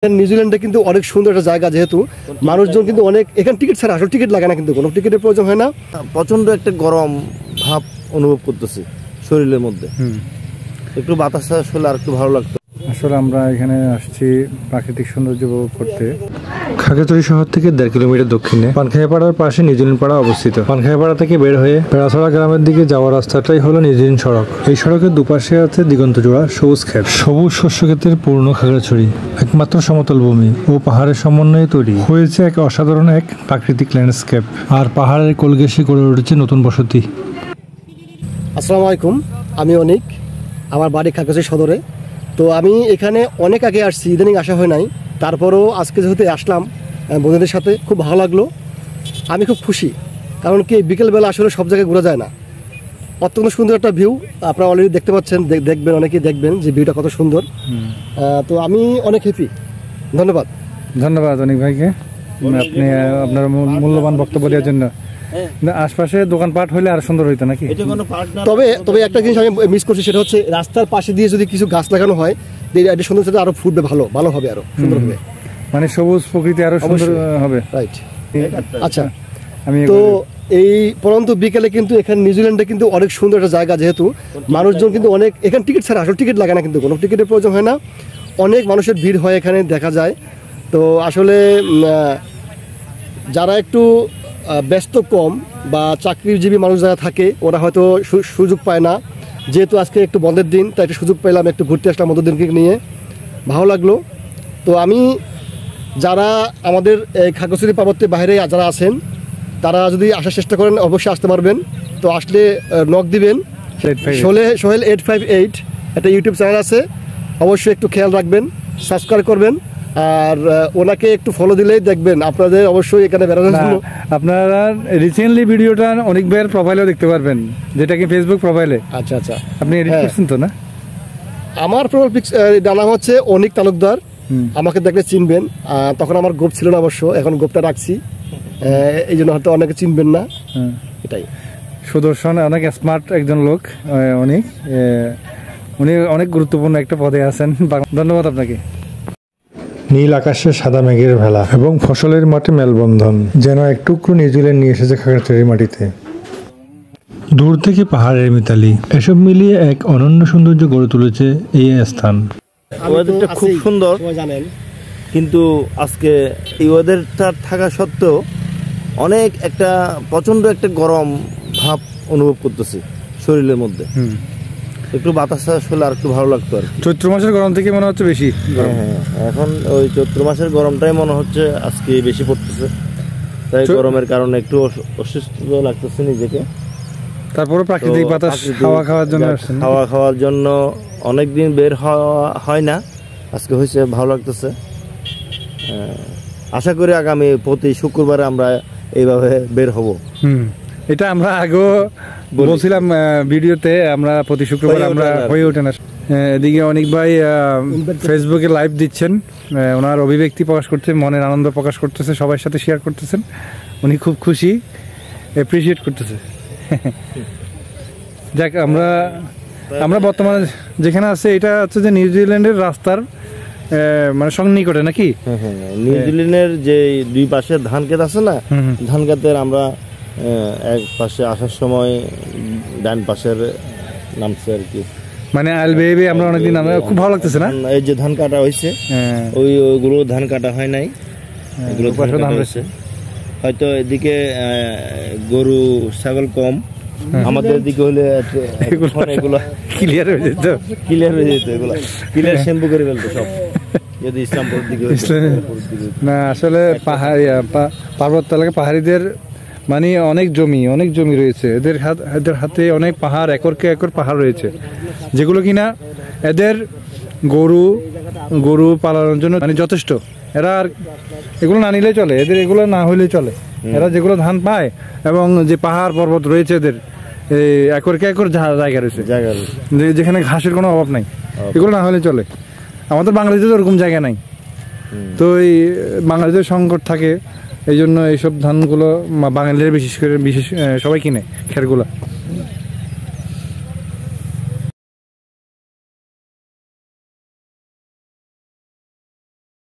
নিউজিল্যান্ডে কিন্তু অনেক সুন্দর একটা জায়গা, যেহেতু মানুষজন কিন্তু অনেক এখানে টিকিট ছাড়া আসলে টিকিট লাগে না, কিন্তু কোনো টিকিটের প্রয়োজন হয় না। প্রচন্ড একটা গরম ভাব অনুভব করতেছি শরীরের মধ্যে, একটু বাতাস আসলে আর একটু ভালো লাগতো। আসলে আমরা এখানে আসছি প্রাকৃতিক সৌন্দর্য উপভোগ করতে। খাগড়াছড়ি শহর থেকে 1.5 কিলোমিটার দক্ষিণে পানখাইপাড়ার পাশে নিউজিল্যান্ড পাড়া অবস্থিত। পানখাইপাড়া থেকে বের হয়ে পেড়াছড়া গ্রামের দিকে যাওয়ার রাস্তাটাই হলো নিউজিল্যান্ড সড়ক। এই সড়কের দুপাশে আছে দিগন্ত জোড়া সবুজ ক্ষেত, সবুজ শস্য ক্ষেতের পূর্ণ খাগড়াছড়ি একমাত্র সমতল ভূমি ও পাহাড়ের সমন্বয়ে তৈরি হয়েছে এক অসাধারণ এক প্রাকৃতিক ল্যান্ডস্কেপ। আর পাহাড়ের কোলঘেঁষে গড়ে উঠেছে নতুন বসতি। আসসালামু আলাইকুম, আমি অনিক, আমার বাড়ি খাগড়াছড়ি সদরে। তো আমি এখানে অনেক আগে আসছি, ইদানিং আসা হয় নাই। তারপরেও আজকে যেহেতু আসলাম বন্ধুদের সাথে, খুব ভালো লাগলো। আমি খুব খুশি, কারণ কি বিকেলবেলা আসলে সব জায়গায় ঘোরা যায় না। অত্যন্ত সুন্দর একটা ভিউ আপনারা অলরেডি দেখতে পাচ্ছেন, দেখবেন, অনেকেই দেখবেন যে ভিউটা কত সুন্দর। তো আমি অনেক হ্যাপি। ধন্যবাদ ধন্যবাদ অনিক ভাইকে, আপনি আপনার মূল্যবান বক্তব্য দেওয়ার জন্য। আশপাশে দোকানপাট হলে আর সুন্দর হইতো নাকি? তবে একটা জিনিস আমি মিস করছি, সেটা হচ্ছে রাস্তার পাশে দিয়ে যদি কিছু গাছ লাগানো হয়, এটা সুন্দর সাথে আরো ফুটবে, ভালো হবে, আরো সুন্দর হবে, মানে সবুজ প্রকৃতি আরো সুন্দর হবে। রাইট। আচ্ছা, তো এই পরন্তু বিকেলে কিন্তু এখানে নিউজিল্যান্ডে কিন্তু অনেক সুন্দর একটা জায়গা, যেহেতু মানুষজন কিন্তু অনেক এখানে টিকিট ছাড়া আসলে টিকিট লাগে না, কিন্তু কোনো টিকিটের প্রয়োজন হয় না। অনেক মানুষের ভিড় হয় এখানে, দেখা যায়। তো আসলে যারা একটু ব্যস্ত কম বা চাকরিজীবী মানুষ যারা থাকে, ওরা হয়তো সুযোগ পায় না। যেহেতু আজকে একটু বন্ধের দিন, তাই একটু সুযোগ পেলাম, একটু ঘুরতে আসলাম বন্ধুদেরকে নিয়ে, ভালো লাগলো। তো আমি যারা আমাদের এই খাগড়াছড়ি পার্বত্যের বাইরে যারা আছেন, তারা যদি আসার চেষ্টা করেন অবশ্যই আসতে পারবেন। তো আসলে নক দিবেন, সোহেল 858 একটা ইউটিউব চ্যানেল আছে, অবশ্যই একটু খেয়াল রাখবেন, সাবস্ক্রাইব করবেন, আর ওনাকে একটু ফলো দিলেই দেখবেন আপনাদের অবশ্যই এখানে বেড়ানো। আপনারা রিসেন্টলি ভিডিওটা অনেক ভাইয়ের প্রোফাইলেও দেখতে পারবেন, যেটা কি ফেসবুক প্রোফাইলে। আচ্ছা, আপনি এডিট করছেন তো না? আমার প্রোফাইল নাম হচ্ছে অনিক তালুকদার, আমাকে দেখলে চিনবেন। তখন আমার গোপ ছিল না অবশ্য, এখন গোপটা রাখছি, এই জন্য হয়তো অনেকে চিনবেন না। এটাই। সুদর্শন অনেক স্মার্ট একজন লোক, উনি অনেক গুরুত্বপূর্ণ একটা পদে আছেন। ধন্যবাদ আপনাকে। নীল আকাশে সাদা মেঘের ভেলা এবং ফসলের মাঠে মেলবন্ধন, যেন এক টুকরো নিউজিল্যান্ড নিয়ে এসেছে খাগড়াছড়ির মাটিতে। দূর থেকে পাহাড়ের মিতালি, এসব মিলিয়ে এক অনন্য সৌন্দর্য গড়ে তুলেছে এই স্থান। ওয়েদারটা খুব সুন্দর, কিন্তু আজকে এই ওয়েদারটা থাকা সত্ত্বেও অনেক একটা প্রচন্ড একটা গরম ভাব অনুভব করতেছি শরীরের মধ্যে। একটু বাতাস আসলে আর একটু ভালো লাগতো আর। চৈত্র মাসের গরম থেকে মনে হচ্ছে বেশি। হ্যাঁ, এখন ওই চৈত্র মাসের গরমটাই মনে হচ্ছে আজকে বেশি পড়তেছে, তাই গরমের কারণে একটু অসুস্থ লাগতেছে নিজেকে। তারপরে প্রাকৃতিক বাতাস খাওয়ার জন্য অনেকদিন বের হয় না, আজকে হয়েছে, ভালো লাগতেছে। আশা করি আগামী প্রতি শুক্রবারে আমরা এইভাবে বের হব। এটা আমরা আগেও বলছিলাম ভিডিওতে, আমরা প্রতি শুক্রবার আমরা হয়ে ওঠে না। এদিকে অনেক ভাই ফেসবুকে লাইভ দিচ্ছেন, ওনার অভিব্যক্তি প্রকাশ করছে, মনের আনন্দ প্রকাশ করতেছে, সবার সাথে শেয়ার করতেছেন। উনি খুব খুশি, অ্যাপ্রিসিয়েট করতেছে। যাক, আমরা বর্তমানে যেখানে আছে এটা হচ্ছে যে নিউজিল্যান্ডের রাস্তার মানে সন্নিকটে নাকি? নিউজিল্যান্ডের যে দুই পাশে ধান ক্ষেত আছে না, ধান ক্ষেতের আমরা এক পাশে আসার সময় ডান পাশের নামছে আর কি, মানে আলবেবে আমরা অনেকদিন খুব ভালো লাগতেছে না। এই যে ধান কাটা হয়েছে, ওইগুলো ধান কাটা হয় নাই, এগুলো ধান হয়েছে। হয়তো এদিকে গরু ছাগল কম, আমাদের দিকে হলে এগুলো ক্লিয়ার হয়ে যেত, এগুলো ক্লিয়ার শ্যাম্পু করে ফেলতো সব, যদি ইসলামপুরের দিকে না। আসলে পার্বত্য এলাকা পাহাড়িদের মানে অনেক জমি রয়েছে, এদের হাতে অনেক পাহাড়, একরকে একর পাহাড় রয়েছে, যেগুলো কিনা এদের গরু পালানোর জন্য মানে যথেষ্ট। এরা আর এগুলো না নিলেই চলে, এদের এগুলো না হইলেই চলে। এরা যেগুলো ধান পায় এবং যে পাহাড় পর্বত রয়েছে, এদের একরকে একর জায়গা রয়েছে, যেখানে ঘাসের কোনো অভাব নাই, এগুলো না হলে চলে। আমাদের বাংলাদেশে তো ওরকম জায়গা নাই, তো এই বাংলাদেশের সংকট থাকে, এই জন্য এইসব ধানগুলো বাঙালিরা বিশেষ সবাই কিনে, খেরগুলা।